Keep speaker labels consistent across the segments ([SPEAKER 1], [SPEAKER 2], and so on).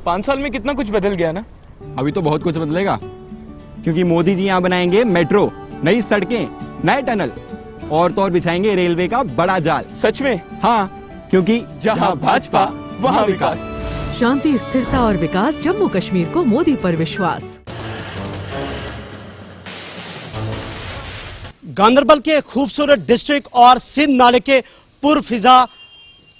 [SPEAKER 1] 5 साल में कितना कुछ बदल गया ना।
[SPEAKER 2] अभी तो बहुत कुछ बदलेगा, क्योंकि मोदी जी यहाँ बनाएंगे मेट्रो, नई सड़कें, नए टनल और तो और बिछाएंगे रेलवे का बड़ा जाल।
[SPEAKER 1] सच में?
[SPEAKER 2] हाँ, क्योंकि
[SPEAKER 1] जहाँ भाजपा वहाँ विकास।
[SPEAKER 3] शांति, स्थिरता और विकास, जम्मू कश्मीर को मोदी पर विश्वास।
[SPEAKER 4] गांदरबल के खूबसूरत डिस्ट्रिक्ट और सिंध नाले के पुरफिजा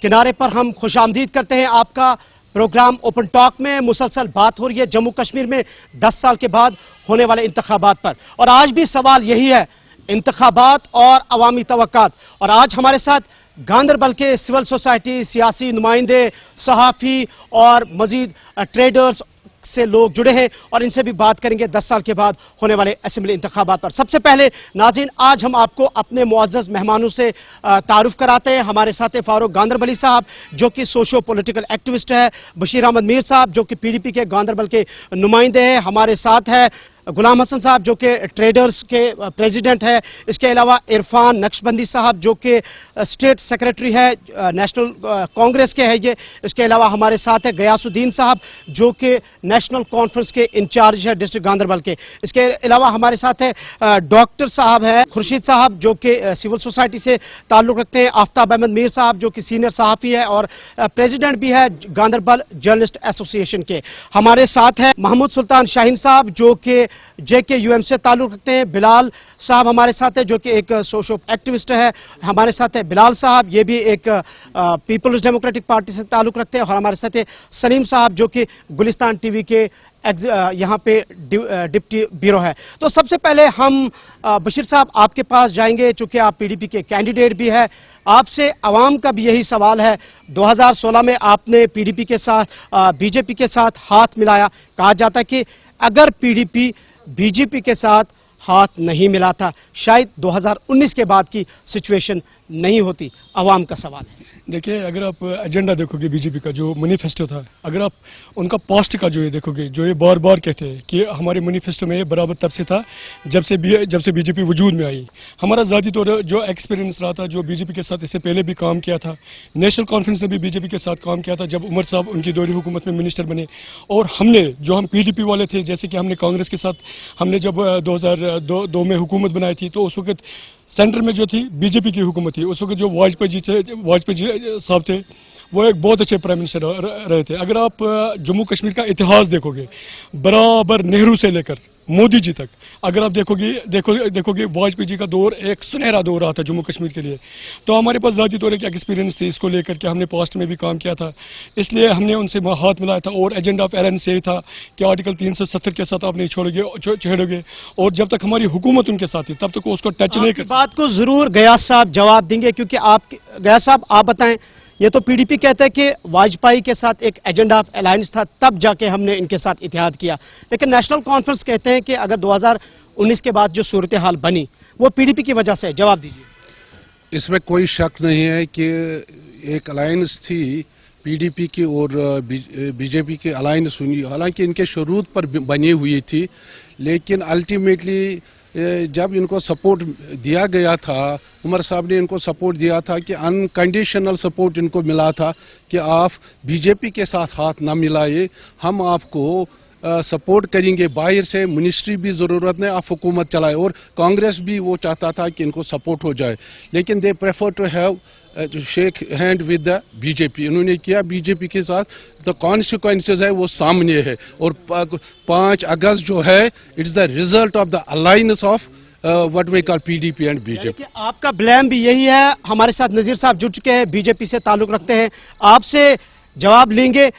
[SPEAKER 4] किनारे पर हम खुशामदीद करते हैं। आपका प्रोग्राम ओपन टॉक में मुसलसल बात हो रही है जम्मू कश्मीर में 10 साल के बाद होने वाले इंतखाबात पर, और आज भी सवाल यही है, इंतखाबात और अवामी तवक्कात। और आज हमारे साथ गांदरबल के सिविल सोसाइटी, सियासी नुमाइंदे, सहाफ़ी और मजीद ट्रेडर्स से लोग जुड़े हैं और इनसे भी बात करेंगे 10 साल के बाद होने वाले असेंबली इंतखाबात पर। सबसे पहले नाज़रीन, आज हम आपको अपने मुअज़्ज़ज़ मेहमानों से तारुफ कराते हैं। हमारे साथ है फारूक गांदरबली साहब जो कि सोशो पॉलिटिकल एक्टिविस्ट है, बशीर अहमद मीर साहब जो कि PDP के गांदरबल के नुमाइंदे हैं, हमारे साथ है गुलाम हसन साहब जो कि ट्रेडर्स के प्रेसिडेंट है, इसके अलावा इरफान नक्शबंदी साहब जो कि स्टेट सेक्रेटरी है, नेशनल कांग्रेस के है ये, इसके अलावा हमारे साथ है गयासुद्दीन साहब जो कि नेशनल कॉन्फ्रेंस के इंचार्ज है डिस्ट्रिक्ट गांदरबल के, इसके अलावा हमारे साथ है डॉक्टर साहब है खुर्शीद साहब जो कि सिविल सोसाइटी से ताल्लुक़ रखते हैं, आफ्ताब अहमद मीर साहब जो कि सीनियर सहाफ़ी है और प्रेसिडेंट भी है गांदरबल जर्नलिस्ट एसोसिएशन के, हमारे साथ है महमूद सुल्तान शाहीन साहब जो कि JKUM से ताल्लुक़ रखते हैं, बिलाल साहब हमारे साथ है जो कि एक सोशल एक्टिविस्ट है, हमारे साथ है बिलाल साहब ये भी एक पीपल्स डेमोक्रेटिक पार्टी से ताल्लुक़ रखते हैं, और हमारे साथ है सलीम साहब जो कि गुलिस्तान TV के यहाँ पे डिप्टी ब्यूरो है। तो सबसे पहले हम बशीर साहब आपके पास जाएंगे, चूँकि आप PDP के कैंडिडेट भी है, आपसे आवाम का भी यही सवाल है। 2016 में आपने PDP के साथ BJP के साथ हाथ मिलाया, कहा जाता है कि अगर PDP BJP के साथ हाथ नहीं मिला था शायद 2019 के बाद की सिचुएशन नहीं होती। आवाम का सवाल है।
[SPEAKER 5] देखिए, अगर आप एजेंडा देखोगे BJP का जो मैनिफेस्टो था, अगर आप उनका पास्ट का जो ये देखोगे, जो ये बार बार कहते हैं कि हमारे मैनिफेस्टो में ये बराबर तब से था जब से BJP वजूद में आई। हमारा ज़ाती तौर जो एक्सपीरियंस रहा था, जो BJP के साथ इससे पहले भी काम किया था, नेशनल कॉन्फ्रेंस ने भी BJP के साथ काम किया था जब उमर साहब उनकी दोहरी हुकूमत में मिनिस्टर बने, और हमने जो हम PDP वाले थे, जैसे कि हमने कांग्रेस के साथ हमने जब 2002 में हुकूमत बनाई थी, तो उस वक्त सेंटर में जो थी BJP की हुकूमत थी। उस वक्त जो वाजपेयी जी साहब थे वो एक बहुत अच्छे प्राइम मिनिस्टर रहे थे। अगर आप जम्मू कश्मीर का इतिहास देखोगे, बराबर नेहरू से लेकर मोदी जी तक, अगर आप देखोगे वाजपेयी जी का दौर एक सुनहरा दौर रहा था जम्मू कश्मीर के लिए। तो हमारे पास ज़ाती तौर की एक्सपीरियंस थी इसको लेकर के, हमने पास्ट में भी काम किया था, इसलिए हमने उनसे हाथ मिलाया था। और एजेंडा ऑफ अलायंस से ही था कि आर्टिकल 370 के साथ आप नहीं छोड़ोगे, और जब तक हमारी हुकूमत उनके साथ थी तब तक उसको टच नहीं कर।
[SPEAKER 4] बात को ज़रूर गयास साहब जवाब देंगे, क्योंकि आप गयास साहब आप बताएं, ये तो PDP कहते हैं कि वाजपेयी के साथ एक एजेंडा ऑफ अलायंस था तब जाके हमने इनके साथ इतिहाद किया, लेकिन नेशनल कॉन्फ्रेंस कहते हैं कि अगर 2019 के बाद जो सूरत हाल बनी वो PDP की वजह से। जवाब दीजिए।
[SPEAKER 6] इसमें कोई शक नहीं है कि एक अलायंस थी PDP की और BJP की अलायंस हुई, हालांकि इनके शुरू पर बनी हुई थी, लेकिन अल्टीमेटली जब इनको सपोर्ट दिया गया था, उमर साहब ने इनको सपोर्ट दिया था कि अनकंडीशनल सपोर्ट इनको मिला था कि आप BJP के साथ हाथ ना मिलाइए, हम आपको सपोर्ट करेंगे, बाहर से मिनिस्ट्री भी ज़रूरत नहीं, आप हुकूमत चलाए। और कांग्रेस भी वो चाहता था कि इनको सपोर्ट हो जाए, लेकिन they prefer to have shake hand with the BJP। इन्होंने किया BJP के साथ, तो कॉन्सिक्वेंसेस है वो सामने है। और 5 अगस्त जो है, it's the result of the alliance of what we call PDP and BJP।
[SPEAKER 4] आपका ब्लेम भी यही है। हमारे साथ नज़ीर साहब जुड़ चुके हैं, BJP से ताल्लुक़ रखते हैं, आपसे जवाब लेंगे।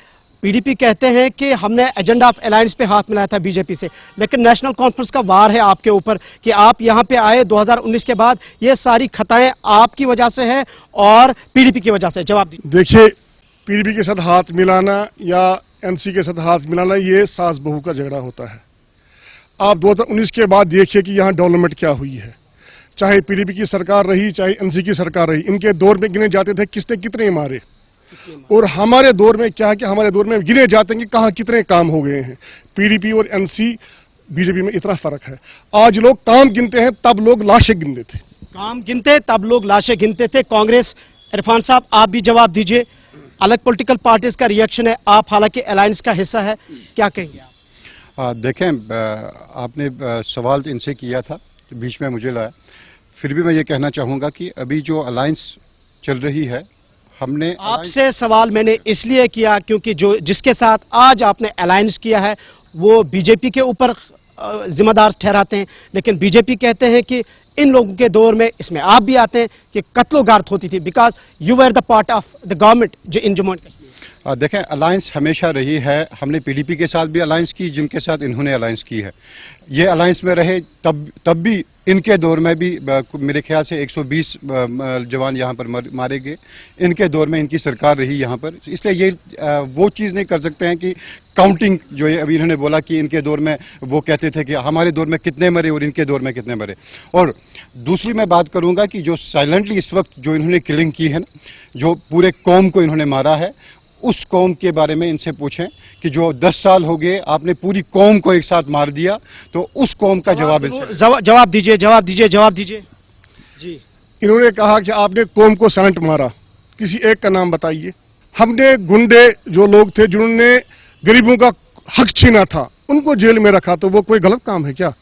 [SPEAKER 4] PDP कहते हैं कि हमने एजेंडा ऑफ अलायंस पे हाथ मिलाया था BJP से, लेकिन नेशनल कॉन्फ्रेंस का वार है आपके ऊपर कि आप यहाँ पे आए 2019 के बाद, ये सारी खताएं आपकी वजह से है और PDP की वजह से। जवाब दीजिए।
[SPEAKER 7] देखिए, PDP के साथ हाथ मिलाना या NC के साथ हाथ मिलाना ये सास बहू का झगड़ा होता है। आप 2019 के बाद देखिए कि यहाँ डेवलपमेंट क्या हुई है, चाहे PDP की सरकार रही चाहे NC की सरकार रही, इनके दौर में गिने जाते थे किसने कितने मारे, और हमारे दौर में क्या है कि हमारे दौर में गिने जाते हैं कि कहाँ कितने काम हो गए हैं। PDP और NC BJP में इतना फर्क है। आज लोग काम गिनते हैं, तब लोग लाशें गिनते थे।
[SPEAKER 4] काम गिनते तब लोग लाशें गिनते थे। कांग्रेस, इरफान साहब आप भी जवाब दीजिए। अलग पॉलिटिकल पार्टीज का रिएक्शन है, आप हालांकि अलायंस का हिस्सा है, क्या कहेंगे आप?
[SPEAKER 8] देखें, आपने सवाल इनसे किया था, बीच में मुझे लाया, फिर भी मैं ये कहना चाहूँगा कि अभी जो अलायंस चल रही है, हमने
[SPEAKER 4] आपसे सवाल मैंने इसलिए किया क्योंकि जो जिसके साथ आज आपने अलायंस किया है वो बीजेपी के ऊपर जिम्मेदार ठहराते हैं, लेकिन बीजेपी कहते हैं कि इन लोगों के दौर में, इसमें आप भी आते हैं, कि कत्लो गारत होती थी because you were the part of the government जो इन जम्मू एंड कश्मीर।
[SPEAKER 8] देखें, अलायंस हमेशा रही है, हमने पीडीपी के साथ भी अलायंस की, जिनके साथ इन्होंने अलायंस की है, ये अलायंस में रहे, तब भी इनके दौर में भी मेरे ख्याल से 120 जवान यहाँ पर मारे गए, इनके दौर में इनकी सरकार रही यहाँ पर, इसलिए ये वो चीज़ नहीं कर सकते हैं कि काउंटिंग जो ये अभी इन्होंने बोला कि इनके दौर में वो कहते थे कि हमारे दौर में कितने मरे और इनके दौर में कितने मरे। और दूसरी मैं बात करूँगा कि जो साइलेंटली इस वक्त जो इन्होंने किलिंग की है, जो पूरे कौम को इन्होंने मारा है, उस कौम के बारे में इनसे पूछें कि जो 10 साल हो गए आपने पूरी कौम को एक साथ मार दिया, तो उस कौम का जवाब
[SPEAKER 4] जवाब दीजिए जी।
[SPEAKER 7] इन्होंने कहा कि आपने कौम को साइलेंट मारा, किसी एक का नाम बताइए। हमने गुंडे जो लोग थे जिन्होंने गरीबों का हक छीना था, उनको जेल में रखा, तो वो कोई गलत काम है क्या?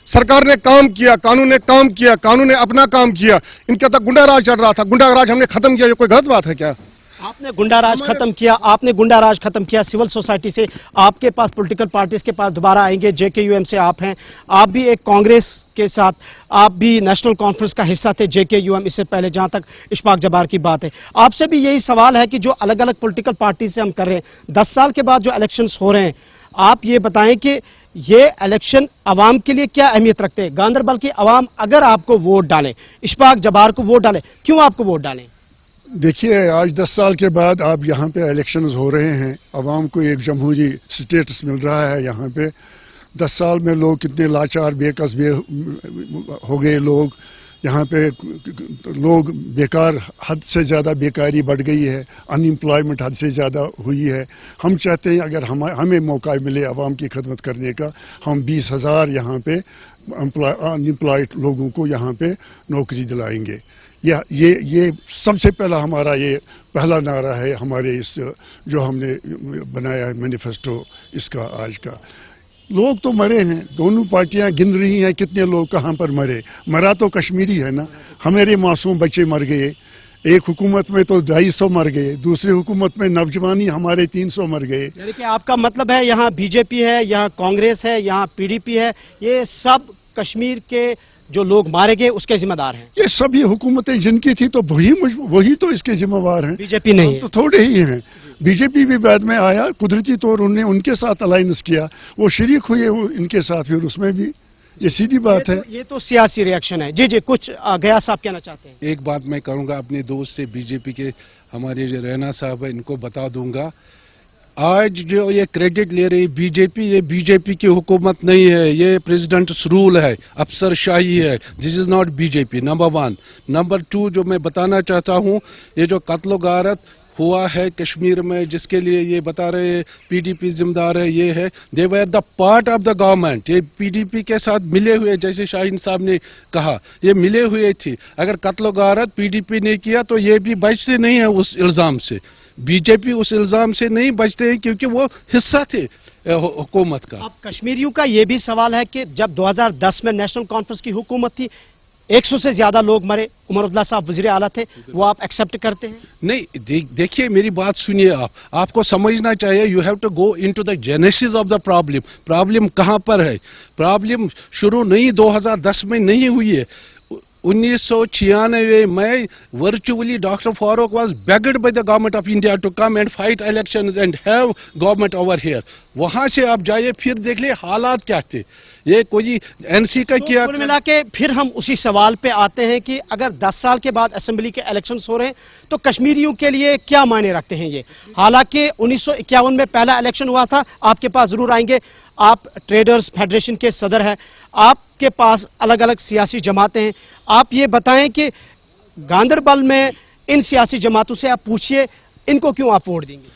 [SPEAKER 7] सरकार ने काम किया, कानून ने काम किया, कानून ने अपना काम किया, इनका तो गुंडा राज चल रहा था, गुंडा राज हमने खत्म किया, ये कोई गलत बात है क्या?
[SPEAKER 4] आपने गुंडा राज खत्म किया, सिविल सोसाइटी से आपके पास, पॉलिटिकल पार्टीज के पास दोबारा आएंगे, जेकेयूएम से आप हैं, आप भी एक कांग्रेस के साथ, आप भी नेशनल कॉन्फ्रेंस का हिस्सा थे, जेकेयूएम, इससे पहले जहां तक इशफाक जब्बार की बात है, आपसे भी यही सवाल है कि जो अलग अलग पॉलिटिकल पार्टी से हम कर रहे हैं, 10 साल के बाद जो इलेक्शंस हो रहे हैं, आप ये बताएं कि ये इलेक्शन अवाम के लिए क्या अहमियत रखते हैं? गांधरबल की अवाम अगर आपको वोट डाले, इशफाक जब्बार को वोट डाले, क्यों आपको वोट डालें?
[SPEAKER 9] देखिए, आज 10 साल के बाद आप यहाँ पे इलेक्शंस हो रहे हैं, अवाम को एक जमहूरी स्टेटस मिल रहा है। यहाँ पे 10 साल में लोग कितने लाचार बेकस हो गए, लोग यहाँ पे लोग बेकार, हद से ज़्यादा बेकारी बढ़ गई है, अनएम्प्लॉयमेंट हद से ज़्यादा हुई है। हम चाहते हैं अगर हमें मौका मिले अवाम की खदमत करने का, हम 20,000 यहाँ पे अनएम्प्लॉयड लोगों को यहाँ पे नौकरी दिलाएंगे। ये सबसे पहला हमारा ये पहला नारा है हमारे इस जो हमने बनाया है मैनिफेस्टो इसका आज का। लोग तो मरे हैं, दोनों पार्टियां गिन रही हैं कितने लोग कहां पर मरे, मरा तो कश्मीरी है ना, हमारे मासूम बच्चे मर गए, एक हुकूमत में तो 250 मर गए, दूसरी हुकूमत में नौजवानी हमारे 300 मर गए।
[SPEAKER 4] यानी कि आपका मतलब है यहाँ बीजेपी है, यहाँ कांग्रेस है, यहाँ पीडीपी है, ये सब कश्मीर के जो लोग मारे गए उसके जिम्मेदार हैं?
[SPEAKER 9] ये सभी हुकूमतें जिनकी थी तो वही तो इसके जिम्मेवार हैं,
[SPEAKER 4] बीजेपी नहीं
[SPEAKER 9] तो थोड़े ही हैं। बीजेपी भी बाद में आया, कुदरती तौर उन्होंने उनके साथ अलायंस किया, वो शरीक हुए इनके साथ, फिर उसमें भी ये सीधी बात है।
[SPEAKER 4] ये तो सियासी रिएक्शन है। जी कुछ गया साहब कहना चाहते हैं?
[SPEAKER 6] एक बात मैं करूंगा अपने दोस्त से, बीजेपी के हमारे जो रैना साहब है, इनको बता दूंगा, आज जो ये क्रेडिट ले रही बीजेपी, ये बीजेपी की हुकूमत नहीं है, ये प्रेसिडेंट्स रूल है, अफसरशाही है। This is not BJP, number 1। Number 2 जो मैं बताना चाहता हूँ, ये जो कत्लो गारत हुआ है कश्मीर में, जिसके लिए ये बता रहे पीडीपी जिम्मेदार है, ये है, they were the part of the government, ये पीडीपी के साथ मिले हुए, जैसे शाहीन साहब ने कहा, ये मिले हुए थी। अगर कत्लो गारत पीडीपी ने किया तो ये भी बचते नहीं है उस इल्ज़ाम से, बीजेपी उस इल्ज़ाम से नहीं बचते हैं क्योंकि वो हिस्सा थे हुकूमत का।
[SPEAKER 4] अब कश्मीरियों का ये भी सवाल है कि जब 2010 में नेशनल कॉन्फ्रेंस की हुकूमत थी, 100 से ज्यादा लोग मरे, उमर अब्दुल्ला साहब वज़ीर आला थे, वो आप एक्सेप्ट करते हैं?
[SPEAKER 6] नहीं, देखिए मेरी बात सुनिए, आपको समझना चाहिए, you have to go into the genesis of the problem. Problem कहाँ पर है? प्रॉब्लम शुरू नहीं 2010 में नहीं हुई है, 1996 में virtually Dr. Farooq was begged by the government of India to come and fight elections and have government over here. वहाँ से आप जाइए, फिर देख ले हालात क्या थे, ये कोई एनसी का किया।
[SPEAKER 4] कुल मिला के फिर हम उसी सवाल पे आते हैं कि अगर 10 साल के बाद असेंबली के इलेक्शंस हो रहे हैं तो कश्मीरियों के लिए क्या मायने रखते हैं ये? हालांकि 1951 में पहला इलेक्शन हुआ था, आपके पास जरूर आएंगे, आप ट्रेडर्स फेडरेशन के सदर हैं, आपके पास अलग अलग सियासी जमातें हैं, आप ये बताएं कि गांधरबल में इन सियासी जमातों से आप पूछिए इनको क्यों आप वोट देंगे?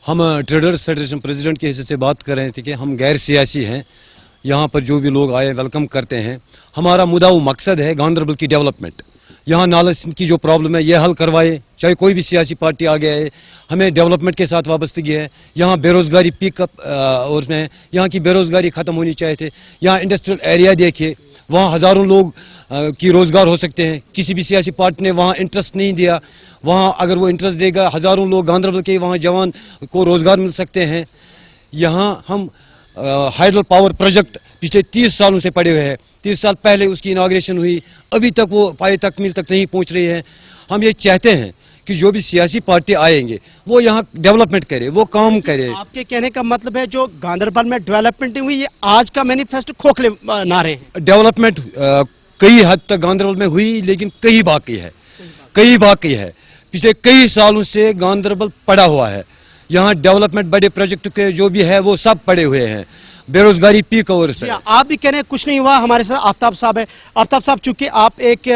[SPEAKER 10] हम ट्रेडर्स फेडरेशन प्रेसिडेंट के हिस्से से बात कर रहे थे कि हम गैर सियासी हैं, यहाँ पर जो भी लोग आए वेलकम करते हैं, हमारा मुद्दा व मकसद है गांधरबल की डेवलपमेंट। यहाँ नाला की जो प्रॉब्लम है ये हल करवाए, चाहे कोई भी सियासी पार्टी आ गया है। हमें डेवलपमेंट के साथ वाबस्तगी है। यहाँ बेरोज़गारी पिकअप और में यहाँ की बेरोज़गारी ख़त्म होनी चाहिए थे। यहाँ इंडस्ट्रियल एरिया देखिए, वहाँ हज़ारों लोग की रोज़गार हो सकते हैं। किसी भी सियासी पार्टी ने वहाँ इंटरेस्ट नहीं दिया। वहाँ अगर वो इंटरेस्ट देगा, हज़ारों लोग गांधरबल के वहाँ जवान को रोज़गार मिल सकते हैं। यहाँ हम हाइडल पावर प्रोजेक्ट पिछले 30 सालों से पड़े हुए हैं। 30 साल पहले उसकी इनाग्रेशन हुई, अभी तक वो पाए तकमील तक नहीं पहुँच रही है। हम ये चाहते हैं कि जो भी सियासी पार्टी आएंगे वो यहाँ डेवलपमेंट करे, वो काम करे।
[SPEAKER 4] आपके कहने का मतलब है जो गांधरबल में डेवलपमेंट नहीं हुई, ये आज का मैनिफेस्टो खोखले नारे हैं।
[SPEAKER 10] डेवलपमेंट कई हद तक गांधरबल में हुई, लेकिन कई बाकी है। पिछले कई सालों से गांधरबल पड़ा हुआ है। यहाँ डेवलपमेंट बड़े प्रोजेक्ट के जो भी है वो सब पड़े हुए हैं। बेरोजगारी पीक ओवर पे।
[SPEAKER 4] आप भी कह रहे हैं कुछ नहीं हुआ। हमारे साथ आफ्ताब साहब है। आफ्ताब साहब, चूंकि आप एक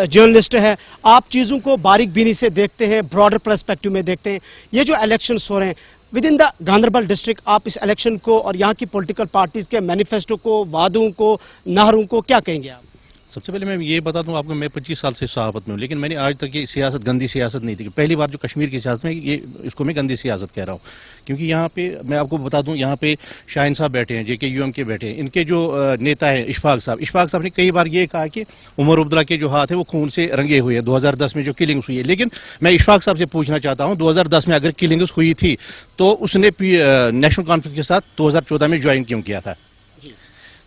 [SPEAKER 4] जर्नलिस्ट हैं, आप चीज़ों को बारीक बीनी से देखते हैं, ब्रॉडर पर्सपेक्टिव में देखते हैं। ये जो इलेक्शंस हो रहे हैं with in the Ganderbal district, आप इस इलेक्शन को और यहाँ की पॉलिटिकल पार्टीज के मैनिफेस्टो को, वादों को, नारों को क्या कहेंगे आप?
[SPEAKER 11] सबसे पहले मैं ये बता दूं आपको, मैं 25 साल से सहाफत में हूँ, लेकिन मैंने आज तक ये सियासत, गंदी सियासत नहीं थी। पहली बार जो कश्मीर की सियासत में ये इसको मैं गंदी सियासत कह रहा हूँ, क्योंकि यहाँ पे मैं आपको बता दूं, यहाँ पे शाहीन साहब बैठे हैं, JKUM के बैठे हैं। इनके जो नेता हैं इशफाक साहब ने कई बार ये कहा कि उमर अब्दुल्ला के जो हाथ है वो खून से रंगे हुए हैं 2010 में जो किलिंग्स हुई है। लेकिन मैं इशफाक साहब से पूछना चाहता हूँ, 2010 में अगर किलिंग्स हुई थी तो उसने नेशनल कॉन्फ्रेंस के साथ 2014 में ज्वाइन क्यों किया था?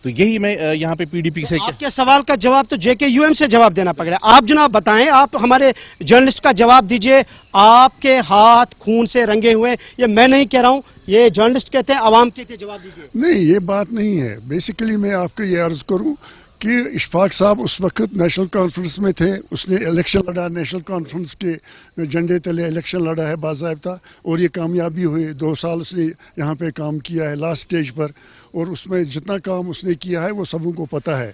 [SPEAKER 11] तो यही मैं यहाँ पे PDP से
[SPEAKER 4] आपके सवाल का जवाब तो JKUM से जवाब देना पड़ेगा। आप जनाब बताएं, आप हमारे जर्नलिस्ट का जवाब दीजिए। आपके हाथ खून से रंगे हुए, ये मैं नहीं कह रहा हूँ, ये जर्नलिस्ट कहते हैं, आवाम कहते हैं, जवाब दीजिए।
[SPEAKER 9] नहीं, ये बात नहीं है। बेसिकली मैं आपको ये अर्ज करूँ कि इशफाक साहब उस वक्त नेशनल कॉन्फ्रेंस में थे, उसने इलेक्शन लड़ा, नेशनल कॉन्फ्रेंस के झंडे तले इलेक्शन लड़ा है बाज़ाब्ता, और ये कामयाबी हुई। 2 साल उसने यहाँ पे काम किया है लास्ट स्टेज पर, और उसमें जितना काम उसने किया है वो सबों को पता है।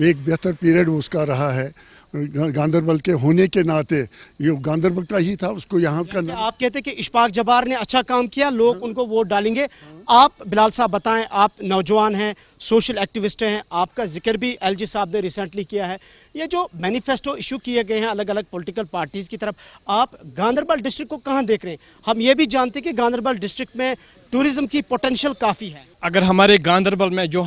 [SPEAKER 9] एक बेहतर पीरियड उसका रहा है गांधरबल के होने के नाते। ये गांधरबल का ही था, उसको यहाँ का
[SPEAKER 4] आप कहते हैं कि इशफाक जब्बार ने अच्छा काम किया, लोग उनको वोट डालेंगे। आप बिलाल साहब बताएं, आप नौजवान हैं, सोशल एक्टिविस्ट हैं, आपका जिक्र भी LG साहब ने रिसेंटली किया है। ये जो मैनिफेस्टो इशू किए गए हैं अलग अलग पॉलिटिकल पार्टीज़ की तरफ, आप गांधरबल डिस्ट्रिक्ट को कहाँ देख रहे हैं? हम ये भी जानते हैं कि गांधरबल डिस्ट्रिक्ट में टूरिज्म की पोटेंशियल काफ़ी है।
[SPEAKER 1] अगर हमारे गांधरबल में जो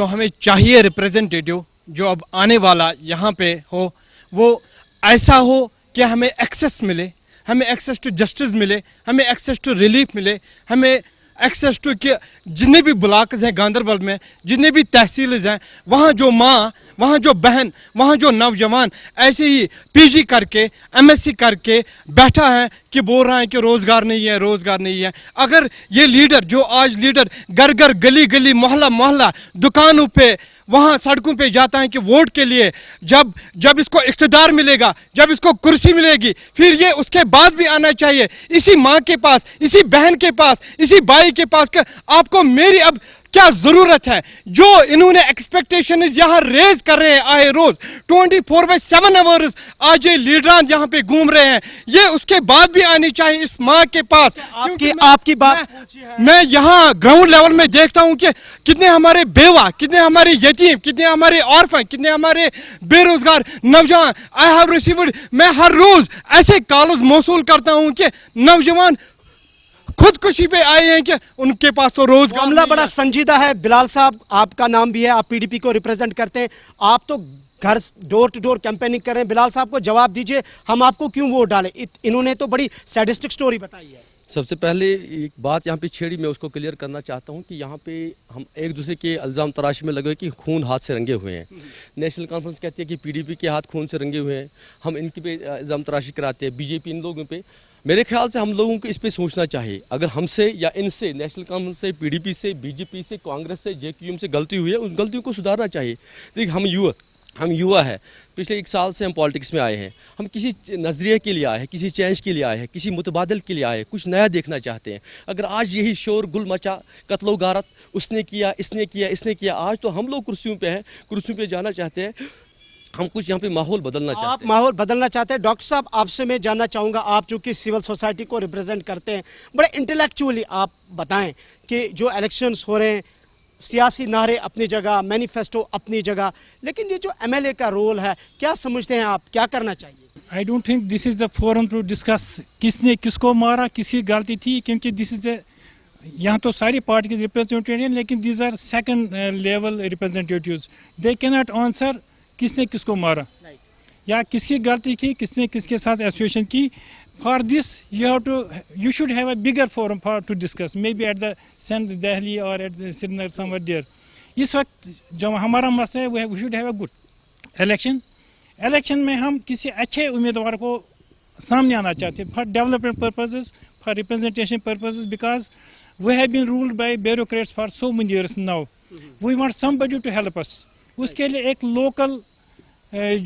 [SPEAKER 1] हमें चाहिए रिप्रेजेंटेटिव जो अब आने वाला यहाँ पे हो, वो ऐसा हो कि हमें एक्सेस मिले, हमें एक्सेस टू जस्टिस मिले, हमें एक्सेस टू रिलीफ मिले, हमें एक्सेस टू कि जितने भी ब्लॉक्स हैं गांधरबल में, जितने भी तहसील्स हैं, वहाँ जो माँ, वहाँ जो बहन, वहाँ जो नौजवान ऐसे ही PG करके MSc करके बैठा है कि बोल रहा है कि रोज़गार नहीं है। अगर ये लीडर जो आज लीडर घर घर गली गली मोहल्ला मोहल्ला दुकानों पे वहाँ सड़कों पे जाता है कि वोट के लिए, जब इसको इख्तिदार मिलेगा, जब इसको कुर्सी मिलेगी, फिर ये उसके बाद भी आना चाहिए इसी माँ के पास, इसी बहन के पास, इसी भाई के पास कि आपको मेरी अब क्या ज़रूरत है। जो इन्होंने एक्सपेक्टेशन यहाँ रेज कर रहे हैं आए रोज़ 24/7 आवर्स आज ये लीडरान यहाँ पे घूम रहे हैं, ये उसके बाद भी आनी चाहिए इस माँ के पास।
[SPEAKER 4] आपकी बात
[SPEAKER 1] मैं यहाँ ग्राउंड लेवल में देखता हूँ कि कितने हमारे बेवा, कितने हमारे यतीम, कितने हमारे ऑर्फन, कितने हमारे बेरोजगार नौजवान। आई हैव रिसीव्ड, मैं हर रोज ऐसे कॉल्स मौसूल करता हूँ कि नौजवान खुदकुशी पे आए हैं कि उनके पास तो रोजगार।
[SPEAKER 4] मामला बड़ा संजीदा है। बिलाल साहब, आपका नाम भी है, आप PDP को रिप्रेजेंट करते हैं, आप तो घर डोर टू डोर कैंपेनिंग कर रहे हैं। बिलाल साहब को जवाब दीजिए, हम आपको क्यों वोट डालें? इन्होंने तो बड़ी सैडिस्टिक स्टोरी बताई है।
[SPEAKER 12] सबसे पहले एक बात यहाँ पे छेड़ी, मैं उसको क्लियर करना चाहता हूँ कि यहाँ पे हम एक दूसरे के इल्ज़ाम तराशी में लगे कि खून हाथ से रंगे हुए हैं। नेशनल कॉन्फ्रेंस कहती है कि PDP के हाथ खून से रंगे हुए हैं, हम इनकी पे इल्ज़ाम तराशी कराते हैं, BJP इन लोगों पे। मेरे ख्याल से हम लोगों को इस पे सोचना चाहिए, अगर हमसे या इनसे, नेशनल कॉन्फ्रेंस से, PDP से, BJP से, कांग्रेस से, JKUM से गलती हुई है, उस गलतियों को सुधारना चाहिए। देखिए हम युवा है, पिछले 1 साल से हम पॉलिटिक्स में आए हैं, हम किसी नज़रिए के लिए आए हैं, किसी चेंज के लिए आए हैं, किसी मुतबादल के लिए आए हैं, कुछ नया देखना चाहते हैं। अगर आज यही शोर गुल मचा, कत्लो गारत, उसने किया, इसने किया, आज तो हम लोग कुर्सियों पे हैं, कुर्सियों पे जाना चाहते हैं, हम कुछ यहाँ पे माहौल बदलना चाहते हैं।
[SPEAKER 4] आप माहौल बदलना चाहते हैं। डॉक्टर साहब, आपसे मैं जानना चाहूँगा, आप चूँकि सिविल सोसाइटी को रिप्रेजेंट करते हैं, बड़े इंटेलेक्चुअली आप बताएं कि जो इलेक्शंस हो रहे हैं, सियासी नारे अपनी जगह, मैनिफेस्टो अपनी जगह, लेकिन ये जो एमएलए का रोल है, क्या समझते हैं आप, क्या करना चाहिए?
[SPEAKER 13] I don't think this is the forum to discuss किसने किसको मारा, किसकी गलती थी, क्योंकि दिस इज़ यहाँ तो सारी पार्टी के रिप्रेजेंटेटिव हैं, लेकिन these are second level representatives, they can not answer किसने किसको मारा या किसकी गलती की, किसने किसके साथ एसोसिएशन की. For this, you should have a bigger forum to discuss, maybe at the Central Delhi or at the Srinagar, somewhere there. इस वक्त जो हमारा मसला है, we should have a good election. Election में हम किसी अच्छे उम्मीदवार को सामने आना चाहते हैं, for development purposes, for representation purposes, because we have been ruled by bureaucrats for so many years now. We want somebody to help us. उसके लिए एक local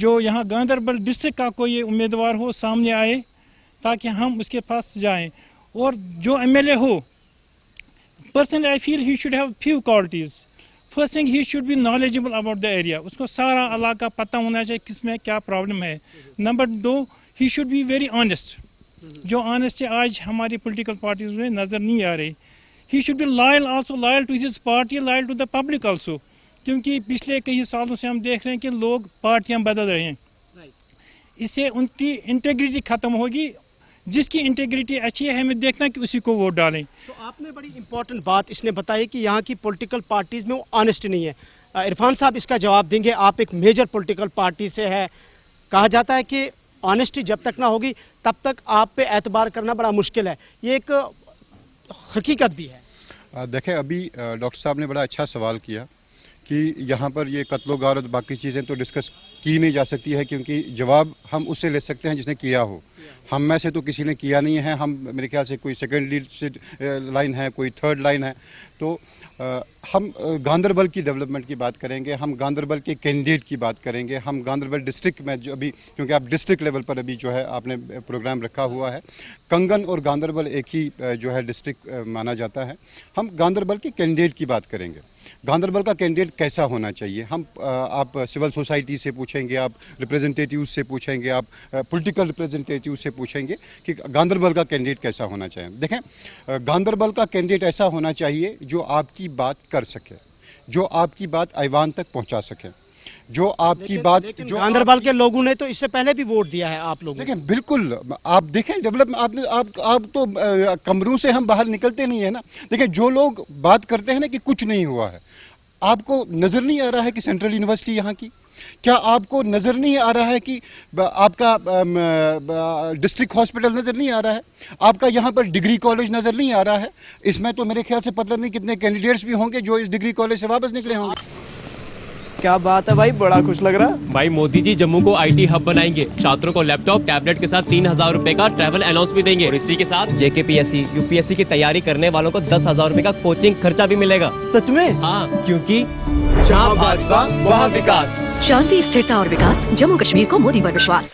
[SPEAKER 13] जो यहाँ गांधरबल डिस्ट्रिक्ट का कोई उम्मीदवार हो, सामने आए, ताकि हम उसके पास जाएं. और जो एमएलए हो, personally I feel he should have few qualities. First thing, he should B knowledgeable about the area, उसको सारा इलाका पता होना चाहिए किस में क्या प्रॉब्लम है. Number 2, he should be very honest. जो ऑनेस्टी आज हमारी पॉलिटिकल पार्टीज में नज़र नहीं आ रही. He should be loyal also, loyal to his party, loyal to the public also, क्योंकि पिछले कई सालों से हम देख रहे हैं कि लोग पार्टियाँ बदल रहे हैं. इससे उनकी इंटेग्रिटी ख़त्म होगी. जिसकी इंटेग्रिटी अच्छी है, हमें देखना कि उसी को वोट डालें.
[SPEAKER 4] तो आपने बड़ी इंपॉर्टेंट बात इसने बताई कि यहाँ की पॉलिटिकल पार्टीज़ में वो ऑनेस्ट नहीं है. इरफान साहब इसका जवाब देंगे. आप एक मेजर पॉलिटिकल पार्टी से है, कहा जाता है कि ऑनेस्टी जब तक ना होगी तब तक आप पे एतबार करना बड़ा मुश्किल है. ये एक हकीकत भी है.
[SPEAKER 8] देखें, अभी डॉक्टर साहब ने बड़ा अच्छा सवाल किया कि यहाँ पर ये कत्लो गारत बाकी चीज़ें तो डिस्कस की नहीं जा सकती है, क्योंकि जवाब हम उससे ले सकते हैं जिसने किया हो. हम में से तो किसी ने किया नहीं है. हम मेरे ख्याल से कोई सेकंड लीड से लाइन है, कोई थर्ड लाइन है. तो हम गांधरबल की डेवलपमेंट की बात करेंगे, हम गांधरबल के कैंडिडेट की बात करेंगे, हम गांधरबल डिस्ट्रिक्ट में जो अभी, क्योंकि आप डिस्ट्रिक्ट लेवल पर अभी जो है आपने प्रोग्राम रखा हुआ है, कंगन और गांधरबल एक ही जो है डिस्ट्रिक्ट माना जाता है. हम गांधरबल के कैंडिडेट की बात करेंगे. गांधरबल का कैंडिडेट कैसा होना चाहिए, हम आप सिविल सोसाइटी से पूछेंगे, आप रिप्रेजेंटेटिव से पूछेंगे, आप पॉलिटिकल रिप्रेजेंटेटिव से पूछेंगे कि गांधरबल का कैंडिडेट कैसा होना चाहिए. देखें, गांधरबल का कैंडिडेट ऐसा होना चाहिए जो आपकी बात कर सके, जो आपकी बात ऐवान तक पहुंचा सके, जो आपकी बात. जो
[SPEAKER 4] गांधरबल के लोगों ने तो इससे पहले भी वोट दिया है आप लोगों.
[SPEAKER 8] देखें, बिल्कुल आप देखें डेवलपमेंट, आप तो कमरों से हम बाहर निकलते नहीं है ना. देखें, जो लोग बात करते हैं ना कि कुछ नहीं हुआ है, आपको नज़र नहीं आ रहा है कि सेंट्रल यूनिवर्सिटी यहाँ की, क्या आपको नज़र नहीं आ रहा है कि आपका डिस्ट्रिक्ट हॉस्पिटल नज़र नहीं आ रहा है, आपका यहाँ पर डिग्री कॉलेज नज़र नहीं आ रहा है. इसमें तो मेरे ख्याल से पता नहीं कितने कैंडिडेट्स भी होंगे जो इस डिग्री कॉलेज से वापस निकले होंगे.
[SPEAKER 2] क्या बात है भाई, बड़ा खुश लग रहा है.
[SPEAKER 14] भाई मोदी जी जम्मू को आईटी हब बनाएंगे, छात्रों को लैपटॉप टैबलेट के साथ 3000 रुपए का ट्रैवल अलाउंस भी देंगे, और इसी के साथ जेकेपीएससी यूपीएससी की तैयारी करने वालों को 10,000 रुपए का कोचिंग खर्चा भी मिलेगा.
[SPEAKER 2] सच में?
[SPEAKER 14] हाँ, क्योंकि जहाँ भाजपा वहाँ विकास.
[SPEAKER 3] शांति, स्थिरता और विकास, जम्मू कश्मीर को मोदी पर विश्वास.